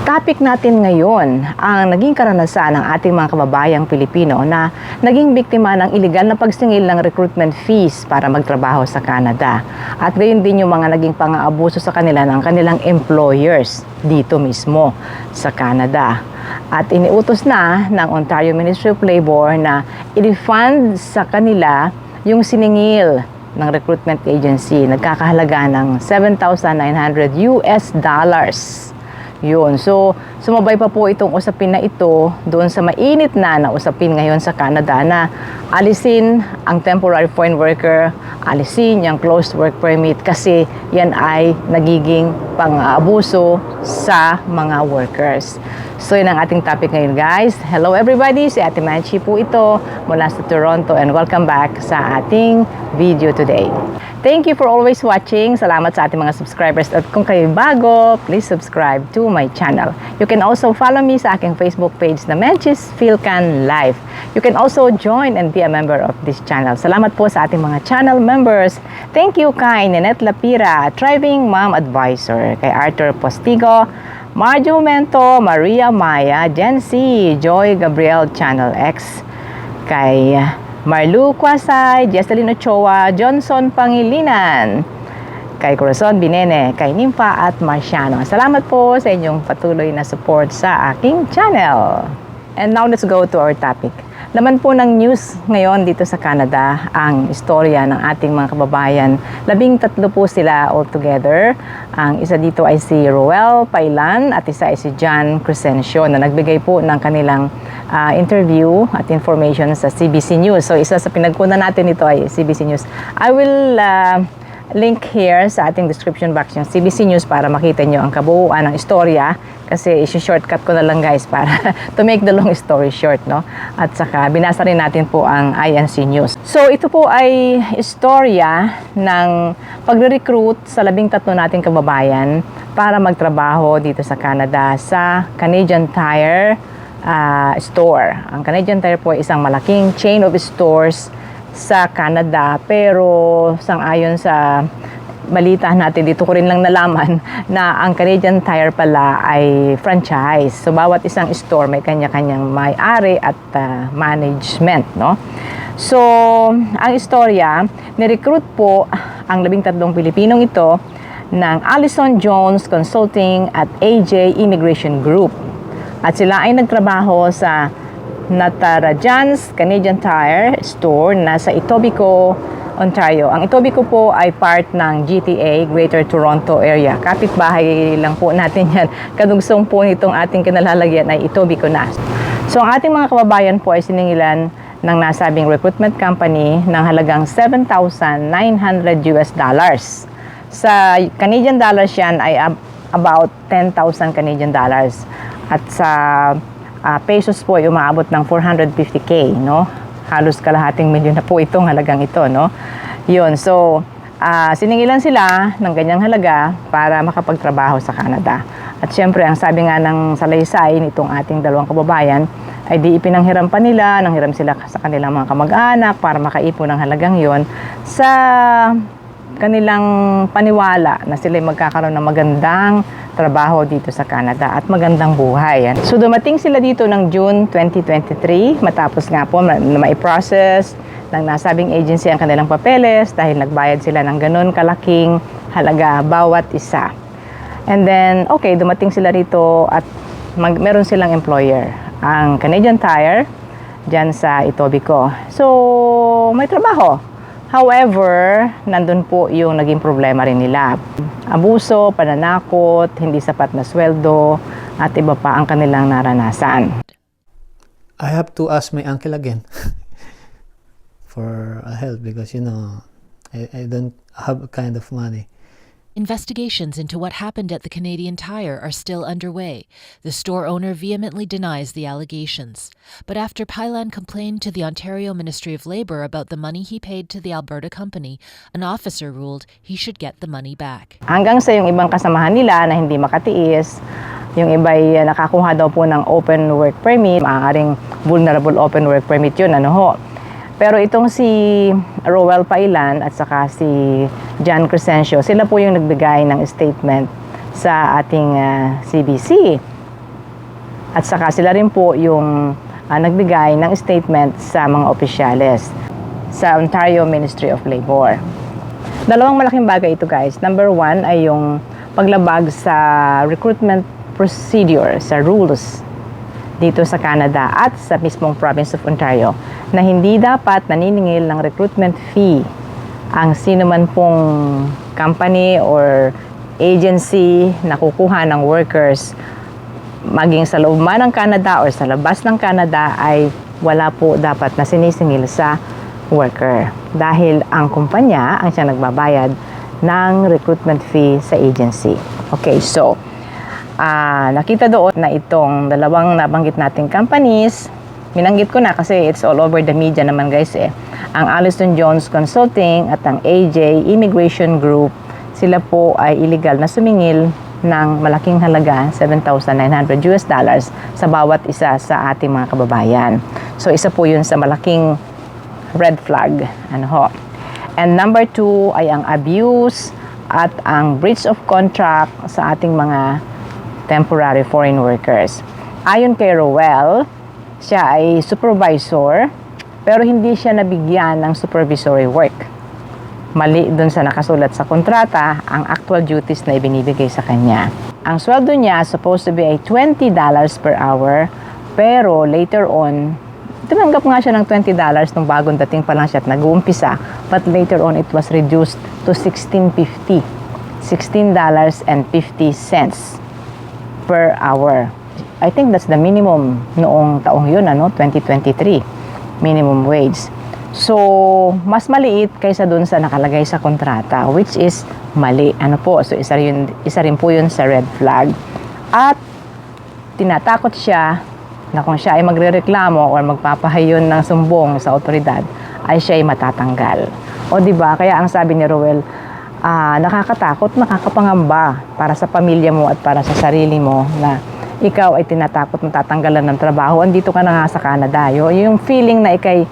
Topic natin ngayon ang naging karanasan ng ating mga kababayang Pilipino na naging biktima ng iligal na pagsingil ng recruitment fees para magtrabaho sa Canada. At gayon din yung mga naging pang-aabuso sa kanila ng kanilang employers dito mismo sa Canada. At iniutos na ng Ontario Ministry of Labor na i-refund sa kanila yung siningil ng recruitment agency. Nagkakahalaga ng $7,900 US. Yun. So, sumabay pa po itong usapin na ito doon sa mainit na usapin ngayon sa Canada na alisin ang temporary foreign worker, alisin yung closed work permit kasi yan ay nagiging pang-aabuso sa mga workers. So, yun ang ating topic ngayon, guys. Hello everybody, si Ate Manchi po ito mula sa Toronto and welcome back sa ating video today. Thank you for always watching. Salamat sa ating mga subscribers. At kung kayo bago, please subscribe to my channel. You can also follow me sa aking Facebook page na Menchis Philcan Life. You can also join and be a member of this channel. Salamat po sa ating mga channel members. Thank you kay Ninette Lapira, Thriving Mom Advisor, kay Arthur Postigo, Marjo Mento, Maria Maya, Jen C, Joy Gabriel Channel X, kay Marlu Quasay, Jesseline Ochoa, Johnson Pangilinan, kay Corazon Binene, kay Nimpa at Marciano. Salamat po sa inyong patuloy na support sa aking channel. And now let's go to our topic. Laman po ng news ngayon dito sa Canada ang istorya ng ating mga kababayan. 13 po sila altogether. Ang isa dito ay si Roel Pailan at isa ay si John Crescencio na nagbigay po ng kanilang interview at information sa CBC News. So isa sa pinagkunan natin ito ay CBC News. I will link here sa ating description box yung CBC News para makita nyo ang kabuuan ng istorya kasi isi-shortcut ko na lang guys para to make the long story short, no? At saka binasa rin natin po ang INC News. So ito po ay istorya ng pagre-recruit sa 13 nating kababayan para magtrabaho dito sa Canada sa Canadian Tire store. Ang Canadian Tire po ay isang malaking chain of stores sa Canada, pero sang-ayon sa balita natin dito ko rin lang nalaman na ang Canadian Tire pala ay franchise. So bawat isang store may kanya-kanyang may-ari at management, no? So ang istorya, ni-recruit po ang 13 Pilipinong ito ng Allison Jones Consulting at AJ Immigration Group. At sila ay nagtrabaho sa Natarajan's Canadian Tire Store na sa Etobicoke, Ontario. Ang Etobicoke po ay part ng GTA, Greater Toronto Area. Kapitbahay lang po natin yan. Kadugsong po nitong ating kinalalagyan ay Etobicoke na. So ang ating mga kababayan po ay siningilan ng nasabing recruitment company ng halagang $7,900 US. Sa Canadian dollars yan ay about 10,000 Canadian dollars. At sa pesos po ay umaabot ng 450K, no? Halos kalahating milyon na po itong halagang ito, no? Yun, so siningilan sila ng ganyang halaga para makapagtrabaho sa Canada. At syempre, ang sabi nga ng salaysay nitong ating dalawang kababayan ay di ipinanghiram pa nila, nanghiram sila sa kanilang mga kamag-anak para makaipon ng halagang yon sa kanilang paniwala na sila magkakaroon ng magandang trabaho dito sa Canada at magandang buhay. So dumating sila dito ng June 2023 matapos nga po na mai-process ng nasabing agency ang kanilang papeles dahil nagbayad sila ng ganun kalaking halaga bawat isa. And then, okay, dumating sila rito at meron silang employer, ang Canadian Tire, dyan sa Etobicoke. So, may trabaho. However, nandun po yung naging problema rin nila. Abuso, pananakot, hindi sapat na sweldo, at iba pa ang kanilang naranasan. I have to ask my uncle again for help because, I don't have a kind of money. Investigations into what happened at the Canadian Tire are still underway. The store owner vehemently denies the allegations. But after Pailan complained to the Ontario Ministry of Labour about the money he paid to the Alberta company, an officer ruled he should get the money back. Hanggang sa yung ibang kasamahan nila na hindi makatiis, yung iba'y nakakuha daw po ng open work permit, maaaring vulnerable open work permit yun, Pero itong si Roel Pailan at saka si John Crescencio, sila po yung nagbigay ng statement sa ating CBC. At saka sila rin po yung nagbigay ng statement sa mga opisyales sa Ontario Ministry of Labor. Dalawang malaking bagay ito guys. Number 1 ay yung paglabag sa recruitment procedure, sa rules dito sa Canada at sa mismong province of Ontario na hindi dapat naniningil ng recruitment fee ang sino man pong company or agency na kukuha ng workers maging sa loob man ng Canada or sa labas ng Canada ay wala po dapat na sinisingil sa worker dahil ang kumpanya ang siya nagbabayad ng recruitment fee sa agency. Okay, so nakita doon na itong dalawang nabanggit nating companies, minanggit ko na kasi it's all over the media naman guys ang Allison Jones Consulting at ang AJ Immigration Group, sila po ay illegal na sumingil ng malaking halaga, $7,900 sa bawat isa sa ating mga kababayan. So isa po yun sa malaking red flag. And number 2 ay ang abuse at ang breach of contract sa ating mga temporary foreign workers. Ayon kay Roel, siya ay supervisor pero hindi siya nabigyan ng supervisory work. Mali dun sa nakasulat sa kontrata ang actual duties na ibinibigay sa kanya. Ang sweldo niya supposed to be ay $20 per hour pero later on tumanggap nga siya ng $20 nung bagong dating pa lang siya at nag-uumpisa, but later on it was reduced to $16.50 $16.50 per hour. I think that's the minimum noong taong yun, 2023 minimum wage. So, mas maliit kaysa dun sa nakalagay sa kontrata, which is mali. So, isa rin po yun sa red flag. At, tinatakot siya na kung siya ay magrereklamo or magpapahayon ng sumbong sa otoridad, ay siya ay matatanggal. O, diba? Kaya ang sabi ni Roel, nakakatakot, nakakapangamba para sa pamilya mo at para sa sarili mo na ikaw ay tinatakot na tatanggalan ng trabaho. Andito ka na nga sa Canada. Yung feeling na ikay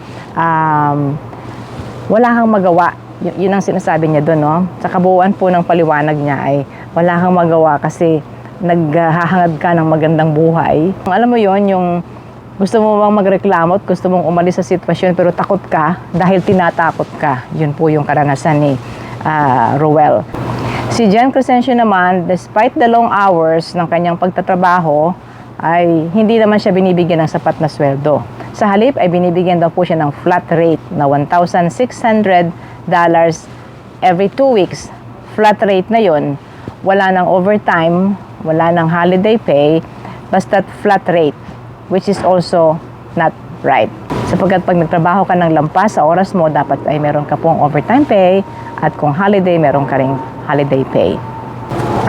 wala kang magawa. Yun ang sinasabi niya doon, no? Sa kabuuan po ng paliwanag niya ay wala kang magawa kasi naghahangad ka ng magandang buhay. Alam mo yon, yung gusto mo bang magreklamo at gusto mong umalis sa sitwasyon pero takot ka dahil tinatakot ka. Yun po yung karanasan ni Roel. Si Jen Crescencio naman, despite the long hours ng kanyang pagtatrabaho, ay hindi naman siya binibigyan ng sapat na sweldo. Sa halip ay binibigyan daw po siya ng flat rate na $1,600 every 2 weeks. Flat rate na yon, wala ng overtime, wala ng holiday pay, basta't flat rate, which is also not right. Sapagkat pag nagtrabaho ka ng lampas sa oras mo, dapat ay meron ka pong overtime pay at kung holiday, meron ka ring holiday pay.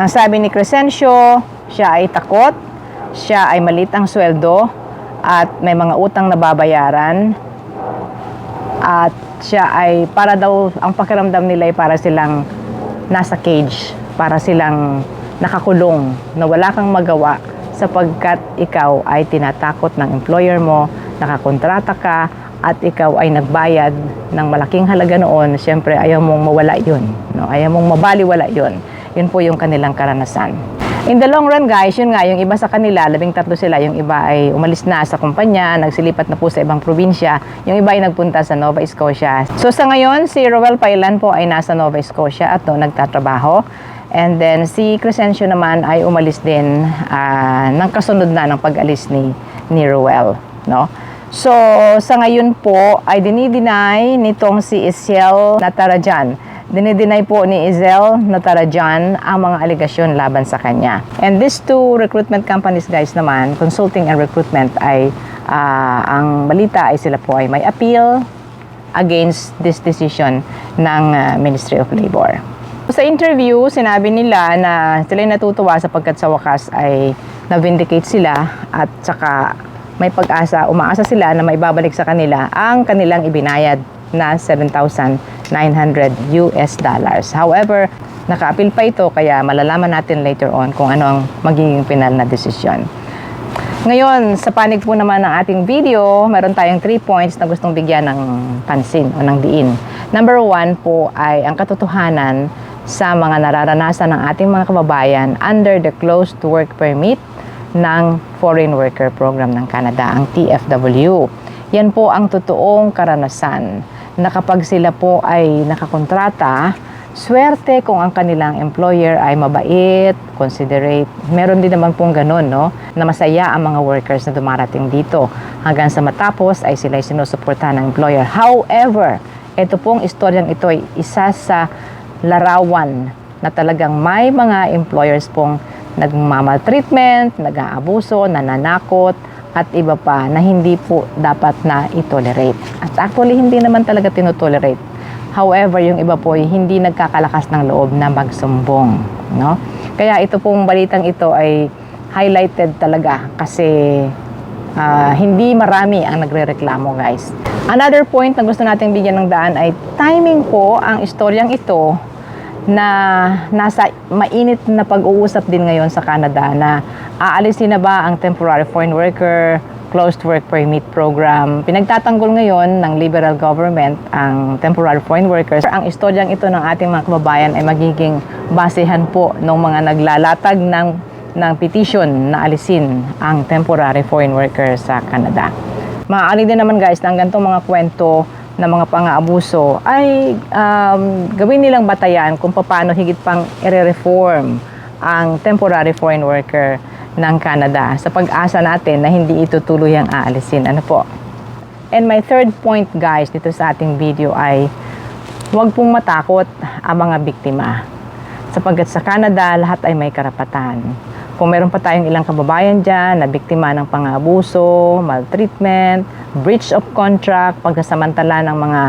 Ang sabi ni Crescencio, siya ay takot, siya ay maliit ang sweldo at may mga utang na babayaran at siya ay para daw, ang pakiramdam nila ay para silang nasa cage, para silang nakakulong na wala kang magawa sapagkat ikaw ay tinatakot ng employer mo, nakakontrata ka at ikaw ay nagbayad ng malaking halaga noon. Siyempre ayaw mong mawala yun, no? Ayaw mong mabaliwala yun. Yun po yung kanilang karanasan. In the long run guys, yun nga, yung iba sa kanila, 13 sila, yung iba ay umalis na sa kumpanya, nagsilipat na po sa ibang probinsya, yung iba ay nagpunta sa Nova Scotia. So sa ngayon, si Roel Pailan po ay nasa Nova Scotia at doon nagtatrabaho. And then si Crescencio naman ay umalis din ng kasunod na ng pag-alis ni Roel, no? So sa ngayon po ay dinideny nitong si Isiel Natarajan. Dinideny po ni Isiel Natarajan ang mga alegasyon laban sa kanya. And these two recruitment companies guys naman, consulting and recruitment, ay ang balita ay sila po ay may appeal against this decision ng Ministry of Labor. Sa interview, sinabi nila na sila natutuwa sapagkat sa wakas ay na-vindicate sila at saka may pag-asa, umaasa sila na may babalik sa kanila ang kanilang ibinayad na $7,900. However, naka-appeal pa ito kaya malalaman natin later on kung ano ang magiging final na desisyon. Ngayon, sa panig po naman ng ating video, meron tayong 3 points na gustong bigyan ng pansin o ng diin. Number 1 po ay ang katotohanan sa mga nararanasan ng ating mga kababayan under the closed work permit ng Foreign Worker Program ng Canada, ang TFW. Yan po ang totoong karanasan na kapag sila po ay nakakontrata, swerte kung ang kanilang employer ay mabait, considerate. Meron din naman pong ganun, no? Na masaya ang mga workers na dumarating dito. Hanggang sa matapos ay sila ay sinusuportahan ng employer. However, ito pong istoryang ito ay isa sa larawan na talagang may mga employers pong nagmamaltreatment, nag-aabuso, nananakot, at iba pa na hindi po dapat na itolerate. At actually, hindi naman talaga tinotolerate. However, yung iba po ay hindi nagkakalakas ng loob na magsumbong, no? Kaya ito pong balitang ito ay highlighted talaga kasi hindi marami ang nagrereklamo, guys. Another point na gusto nating bigyan ng daan ay timing po ang istoryang ito na nasa mainit na pag-uusap din ngayon sa Canada na aalisin na ba ang temporary foreign worker, closed work permit program. Pinagtatanggol ngayon ng liberal government ang temporary foreign workers. Ang istoryang ito ng ating mga kababayan ay magiging basehan po ng mga naglalatag ng petition na alisin ang temporary foreign worker sa Canada. Maaari din naman, guys, na ang ganitong mga kwento na mga pang-aabuso ay gawin nilang batayan kung paano higit pang i-reform ang temporary foreign worker ng Canada sa pag-asa natin na hindi ito tuluyang aalisin. Ano po? And my third point, guys, dito sa ating video ay huwag pong matakot ang mga biktima. Sapagkat sa Canada, lahat ay may karapatan. Kung meron pa tayong ilang kababayan dyan na biktima ng pang-aabuso, maltreatment, breach of contract, pagkasamantala ng mga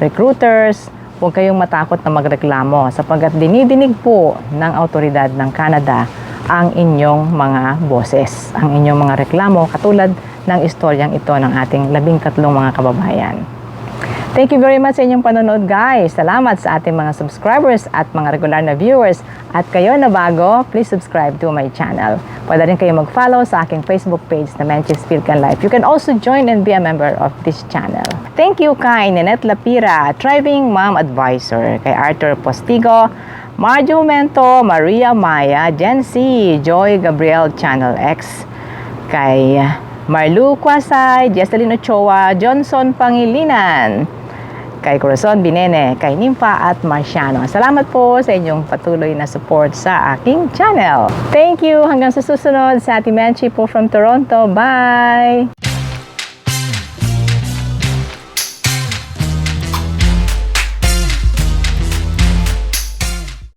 recruiters, huwag kayong matakot na magreklamo sapagkat dinidinig po ng autoridad ng Canada ang inyong mga boses, ang inyong mga reklamo katulad ng istoryang ito ng ating 13 mga kababayan. Thank you very much sa inyong panonood, guys. Salamat sa ating mga subscribers at mga regular na viewers. At kayo na bago, please subscribe to my channel. Pwede rin kayo mag-follow sa aking Facebook page na Menchie's Philcan Life. You can also join and be a member of this channel. Thank you kay Ninette Lapira, Thriving Mom Advisor, kay Arthur Postigo, Marjo Mento, Maria Maya, Jen C, Joy Gabriel Channel X, kay Marlu Quasay, Jesseline Ochoa, Johnson Pangilinan, kay Corazon Binene, kay Nympha at Marciano. Salamat po sa inyong patuloy na support sa aking channel. Thank you! Hanggang sa susunod sa ating Menchie po from Toronto. Bye!